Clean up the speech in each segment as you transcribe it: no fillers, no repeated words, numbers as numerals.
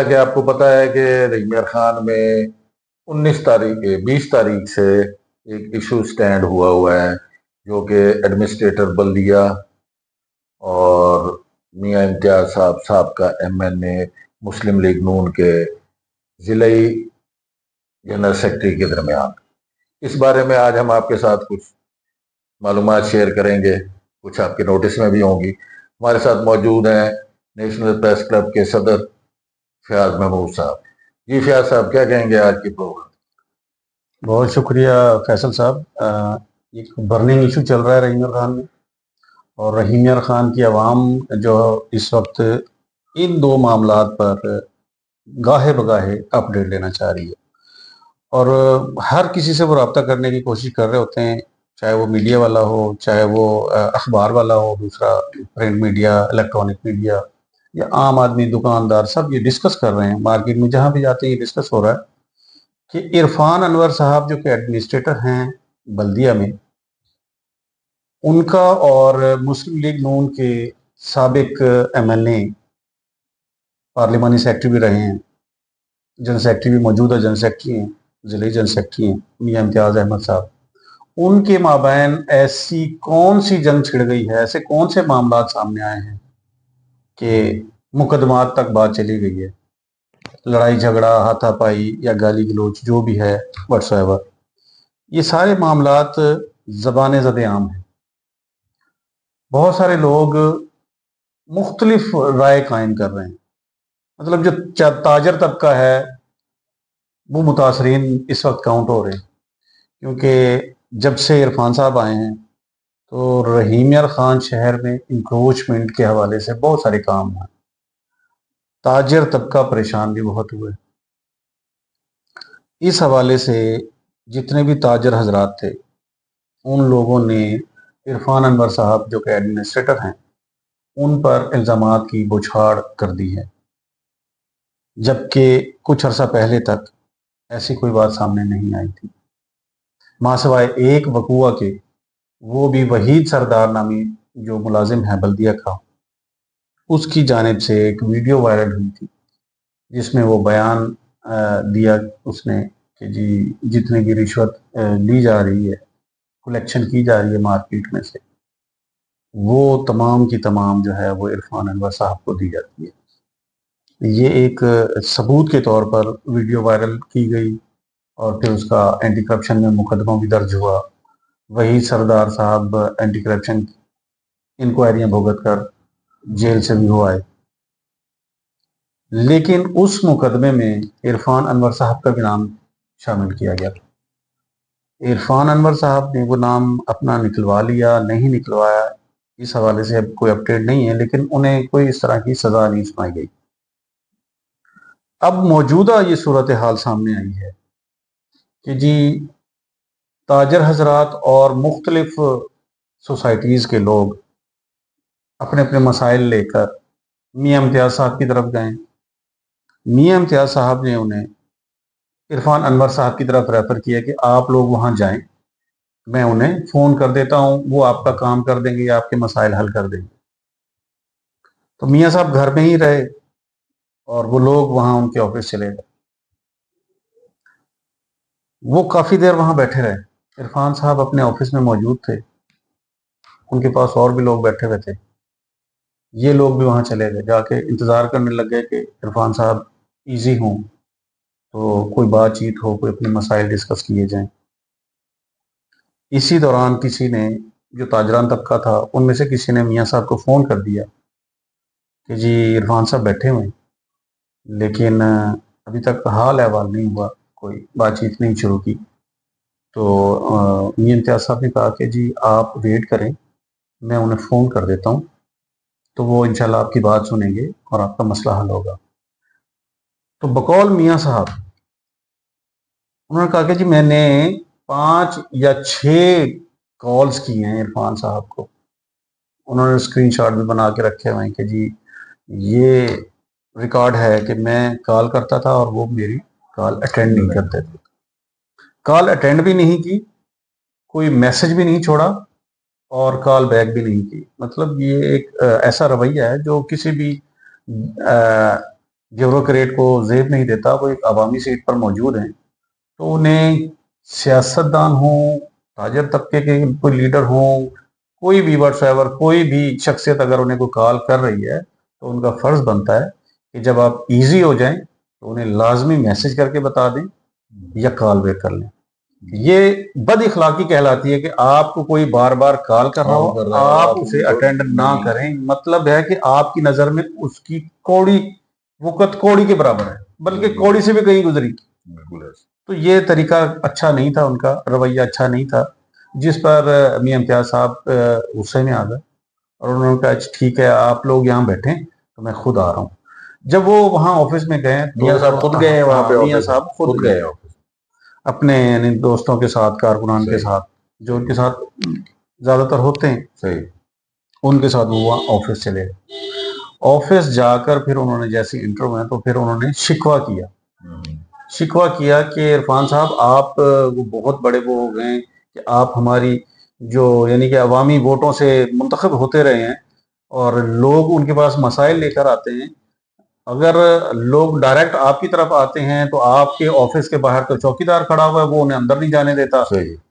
کہ آپ کو پتا ہے کہ رحیم خان میں 20 تاریخ سے ایک ایشو سٹینڈ ہوا ہے، جو کہ ایڈمنسٹریٹر بلدیہ اور میاں امتیاز صاحب کا MNA مسلم لیگ نون کے ضلعی جنرل سیکرٹری کے درمیان۔ اس بارے میں آج ہم آپ کے ساتھ کچھ معلومات شیئر کریں گے، کچھ آپ کے نوٹس میں بھی ہوں گی۔ ہمارے ساتھ موجود ہیں نیشنل پریس کلب کے صدر فیاض محمود صاحب۔ جی فیاض صاحب، کیا کہیں گے آج کی پروگرام؟ بہت شکریہ فیصل صاحب۔ ایک برننگ ایشو چل رہا ہے رحیم خان میں، اور رحیم خان کی عوام جو اس وقت ان دو معاملات پر گاہے بگاہے اپڈیٹ لینا چاہ رہی ہے، اور ہر کسی سے وہ رابطہ کرنے کی کوشش کر رہے ہوتے ہیں، چاہے وہ میڈیا والا ہو، چاہے وہ اخبار والا ہو، دوسرا پرنٹ میڈیا، الیکٹرانک میڈیا یا عام آدمی، دکاندار، سب یہ ڈسکس کر رہے ہیں۔ مارکیٹ میں جہاں بھی جاتے ہیں یہ ڈسکس ہو رہا ہے کہ عرفان انور صاحب جو کہ ایڈمنسٹریٹر ہیں بلدیہ میں، ان کا اور مسلم لیگ نون کے سابق MNA، پارلیمانی سیکرٹری بھی رہے ہیں، جنرل سیکرٹری بھی، موجودہ جنرل سیکرٹری ہیں، ضلعی جنرل سیکرٹری ہیں، میاں امتیاز احمد صاحب، ان کے مابین ایسی کون سی جنگ چھڑ گئی ہے، ایسے کون سے معاملات سامنے آئے ہیں کہ مقدمات تک بات چلی گئی ہے، لڑائی جھگڑا، ہاتھا پائی یا گالی گلوچ جو بھی ہے واٹس ایور، یہ سارے معاملات زبان زد عام ہیں۔ بہت سارے لوگ مختلف رائے قائم کر رہے ہیں، مطلب جو تاجر طبقہ ہے وہ متاثرین اس وقت کاؤنٹ ہو رہے ہیں، کیونکہ جب سے عرفان صاحب آئے ہیں تو رحیم خان شہر میں انکروچمنٹ کے حوالے سے بہت سارے کام ہوئے، تاجر طبقہ پریشان بھی بہت ہوئے۔ اس حوالے سے جتنے بھی تاجر حضرات تھے ان لوگوں نے عرفان انور صاحب جو کہ ایڈمنسٹریٹر ہیں ان پر الزامات کی بوچھاڑ کر دی ہے، جبکہ کچھ عرصہ پہلے تک ایسی کوئی بات سامنے نہیں آئی تھی، ماں سوائے ایک وقوع کے، وہ بھی وحید سردار نامی جو ملازم ہے بلدیہ کا، اس کی جانب سے ایک ویڈیو وائرل ہوئی تھی جس میں وہ بیان دیا اس نے کہ جی جتنے کی رشوت لی جا رہی ہے، کلیکشن کی جا رہی ہے مارکیٹ میں سے، وہ تمام کی تمام جو ہے وہ عرفان انور صاحب کو دی جاتی ہے۔ یہ ایک ثبوت کے طور پر ویڈیو وائرل کی گئی، اور پھر اس کا اینٹی کرپشن میں مقدمہ بھی درج ہوا۔ وہی سردار صاحب اینٹی کرپشن انکوائریاں بھگت کر جیل سے بھی ہو آئے، لیکن اس مقدمے میں عرفان انور صاحب کا بھی نام شامل کیا گیا تھا۔ عرفان انور صاحب نے وہ نام اپنا نکلوا لیا، نہیں نکلوایا، اس حوالے سے اب کوئی اپڈیٹ نہیں ہے، لیکن انہیں کوئی اس طرح کی سزا نہیں سنائی گئی۔ اب موجودہ یہ صورتحال سامنے آئی ہے کہ جی تاجر حضرات اور مختلف سوسائٹیز کے لوگ اپنے اپنے مسائل لے کر میاں امتیاز صاحب کی طرف گئے۔ میاں امتیاز صاحب نے انہیں عرفان انور صاحب کی طرف ریفر کیا کہ آپ لوگ وہاں جائیں، میں انہیں فون کر دیتا ہوں، وہ آپ کا کام کر دیں گے یا آپ کے مسائل حل کر دیں گے۔ تو میاں صاحب گھر میں ہی رہے اور وہ لوگ وہاں ان کے آفس چلے گئے۔ وہ کافی دیر وہاں بیٹھے رہے، عرفان صاحب اپنے آفس میں موجود تھے، ان کے پاس اور بھی لوگ بیٹھے ہوئے تھے، یہ لوگ بھی وہاں چلے گئے، جا کے انتظار کرنے لگ گئے کہ عرفان صاحب ایزی ہوں تو کوئی بات چیت ہو، کوئی اپنے مسائل ڈسکس کیے جائیں۔ اسی دوران کسی نے، جو تاجران طبقہ تھا ان میں سے کسی نے میاں صاحب کو فون کر دیا کہ جی عرفان صاحب بیٹھے ہوئے ہیں، لیکن ابھی تک حال احوال نہیں ہوا، کوئی بات چیت نہیں شروع کی۔ تو میاں امتیاز صاحب نے کہا کہ جی آپ ویٹ کریں، میں انہیں فون کر دیتا ہوں، تو وہ انشاءاللہ آپ کی بات سنیں گے اور آپ کا مسئلہ حل ہوگا۔ تو بقول میاں صاحب انہوں نے کہا کہ جی میں نے 5 یا 6 کالز کی ہیں عرفان صاحب کو، انہوں نے اسکرین شاٹ بھی بنا کے رکھے ہوئے ہیں کہ جی یہ ریکارڈ ہے کہ میں کال کرتا تھا اور وہ میری کال اٹینڈ نہیں کرتے تھے، کال اٹینڈ بھی نہیں کی، کوئی میسج بھی نہیں چھوڑا اور کال بیک بھی نہیں کی۔ مطلب یہ ایک ایسا رویہ ہے جو کسی بھی ब्यूरोक्रेट को जेब नहीं देता, वो एक अवामी सीट पर मौजूद हैं, तो उन्हें सियासतदान हों, ताजर तबके के कोई लीडर हों, कोई भी वट्सएवर, कोई भी शख्सियत अगर उन्हें कोई कॉल कर रही है तो उनका फ़र्ज़ बनता है कि जब आप ईज़ी हो जाएं तो उन्हें लाजमी मैसेज करके बता दें या कॉल बैक कर लें। ये बद इखलाकी कहलाती है कि आपको कोई बार बार कॉल कर रहा हो, आप उसे अटेंड ना करें, मतलब है कि आपकी नज़र में उसकी कौड़ी वक़्त कौड़ी के बराबर है, बल्कि कौड़ी से भी कहीं गुजरी। तो ये तरीका अच्छा नहीं था, उनका रवैया अच्छा नहीं था, जिस पर मियां इम्तियाज साहब गुस्से में आ गए और उन्होंने कहा अच्छा ठीक है, आप लोग यहाँ बैठें तो मैं खुद आ रहा हूँ। जब वो वहाँ ऑफिस में गए तो मियां साहब खुद गए हैं वहाँ पे? मियां साहब खुद गए अपने यानी दोस्तों के साथ, कारकुनान के साथ, जो उनके साथ ज्यादातर होते हैं, सही, उनके साथ वो वहाँ ऑफिस चले गए। ऑफिस जाकर फिर उन्होंने जैसे इंटर हुए तो फिर उन्होंने शिकवा किया कि इरफान साहब आप वो बहुत बड़े वो हो गए हैं कि आप हमारी जो यानी कि अवामी वोटों से मुंतखब होते रहे हैं और लोग उनके पास मसाइल लेकर आते हैं, अगर लोग डायरेक्ट आपकी तरफ आते हैं तो आपके ऑफिस के बाहर तो चौकीदार खड़ा हुआ है, वो उन्हें अंदर नहीं जाने देता,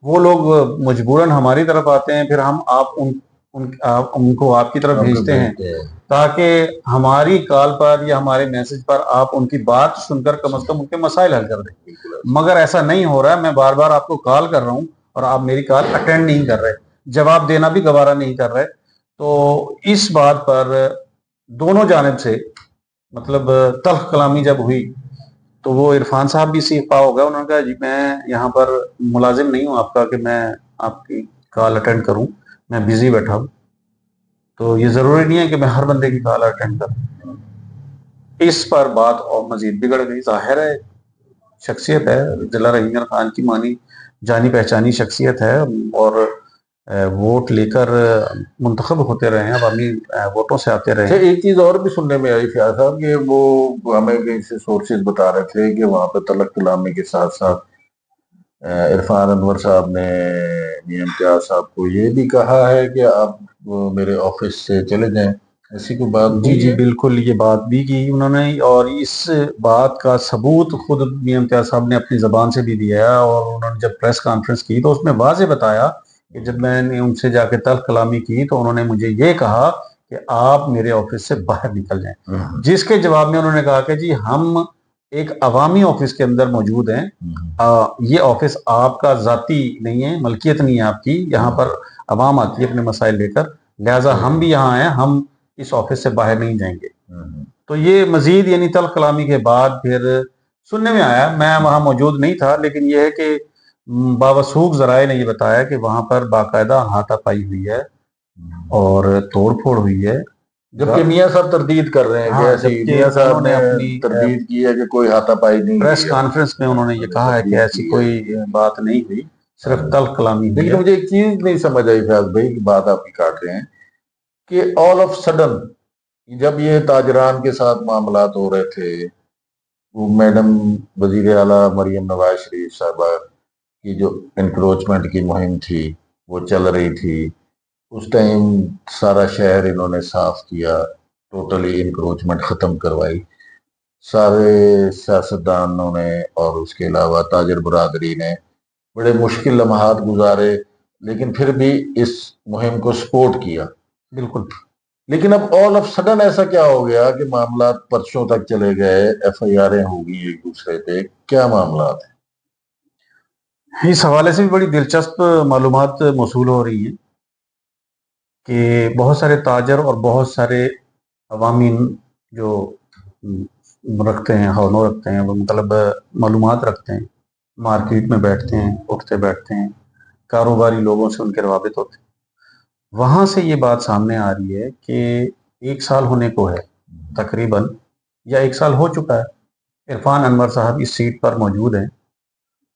वो लोग मजबूरन हमारी तरफ आते हैं, फिर हम उनको आपकी तरफ भेजते हैं ताकि हमारी कॉल पर या हमारे मैसेज पर आप उनकी बात सुनकर कम से कम उनके मसाइल हल कर दें। मगर ऐसा नहीं हो रहा है, मैं बार बार आपको कॉल कर रहा हूँ और आप मेरी कॉल अटेंड नहीं कर रहे, जवाब देना भी गवारा नहीं कर रहे। तो इस बात पर दोनों जानिब से मतलब तल्ख कलामी जब हुई तो वो इरफान साहब भी सीखा हो गया, उन्होंने कहा जी मैं यहाँ पर मुलाजिम नहीं हूँ आपका कि मैं आपकी कॉल अटेंड करूँ, मैं बिजी बैठा हूँ, तो ये जरूरी नहीं है कि मैं हर बंदे की कॉल अटेंड करूँ। इस पर बात और मजीद बिगड़ गई। जाहिर है शख्सियत है, जिला रहीम खान की मानी जानी पहचानी शख्सियत है और वोट लेकर मुंतखब होते रहे हैं, अवामी वोटों से आते रहे हैं। एक चीज और भी सुनने में आई फयाज साहब कि वो हमें कहीं से सोर्सेज बता रहे थे कि वहां पर तलक कलामी के साथ साथ इरफान अनवर साहब ने मियां इम्तियाज साहब को ये भी कहा है कि आप मेरे ऑफिस से चले जाएं, ऐसी कोई बात? जी बिल्कुल, ये बात भी की उन्होंने और इस बात का सबूत खुद मियां इम्तियाज साहब ने अपनी जबान से भी दिया और उन्होंने जब प्रेस कॉन्फ्रेंस की तो उसमें वाज़ेह बताया कि जब मैंने उनसे जाके तल्ख कलामी की तो उन्होंने मुझे ये कहा कि आप मेरे ऑफिस से बाहर निकल जाएं, जिसके जवाब में उन्होंने कहा कि जी हम एक अवामी ऑफिस के अंदर मौजूद हैं, ये ऑफिस आपका जाती नहीं है, मलकियत नहीं है आपकी, यहाँ पर अवाम आती है अपने मसाइल लेकर, लिहाजा हम भी यहाँ हैं, हम इस ऑफिस से बाहर नहीं जाएंगे। तो ये मजीद यानी तल्ख कलामी के बाद फिर सुनने में आया, मैं वहां मौजूद नहीं था, लेकिन यह है कि बावसूख जराए ने ये बताया कि वहां पर बाकायदा हाथापाई हुई है और तोड़ फोड़ हुई है, जबकि मियां साहब तरदीद कर रहे हैं कि ऐसी मियां साहब ने अपनी तरदीद की है कि कोई हाथापाई नहीं। प्रेस कॉन्फ्रेंस में उन्होंने ये कहा है कि ऐसी कोई बात नहीं हुई, सिर्फ तल्ख कलामी हुई। लेकिन मुझे एक चीज नहीं समझ आई फयाज भाई, की बात आपकी काट रहे हैं कि ऑल ऑफ सडन जब ये ताजरान के साथ मामलात हो रहे थे, वो मैडम वजीर आला मरियम नवाज शरीफ साहबा की जो इंक्रोचमेंट की मुहिम थी वो चल रही थी, उस टाइम सारा शहर इन्होंने साफ किया, टोटली इंक्रोचमेंट खत्म करवाई, सारे सियासतदानों ने और उसके अलावा ताजर बरादरी ने बड़े मुश्किल लम्हात गुजारे, लेकिन फिर भी इस मुहिम को सपोर्ट किया। बिल्कुल। लेकिन अब ऑल ऑफ सडन ऐसा क्या हो गया कि मामला परसों तक चले गए, एफआईआर होगी एक दूसरे पे, क्या मामला है? इस हवाले से भी बड़ी दिलचस्प मालूमात मौसूल हो रही हैं कि बहुत सारे ताजर और बहुत सारे अवामी जो रखते हैं, हौनों रखते हैं, वो मतलब मालूमात रखते हैं, मार्केट में बैठते हैं, उठते बैठते हैं, कारोबारी लोगों से उनके रवाबित होते हैं, वहाँ से ये बात सामने आ रही है कि 1 साल होने को है तकरीबन, या 1 साल हो चुका है, इरफान अनवर साहब इस सीट पर मौजूद हैं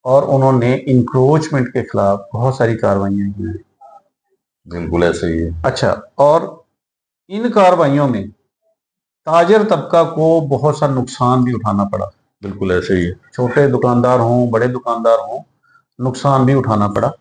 और उन्होंने इंक्रोचमेंट के खिलाफ बहुत सारी कार्रवाइयाँ की हैं। बिल्कुल ऐसे ही है। अच्छा, और इन कार्रवाइयों में ताजर तबका को बहुत सा नुकसान भी उठाना पड़ा। बिल्कुल ऐसे ही है। छोटे दुकानदार हों, बड़े दुकानदार हों, नुकसान भी उठाना पड़ा।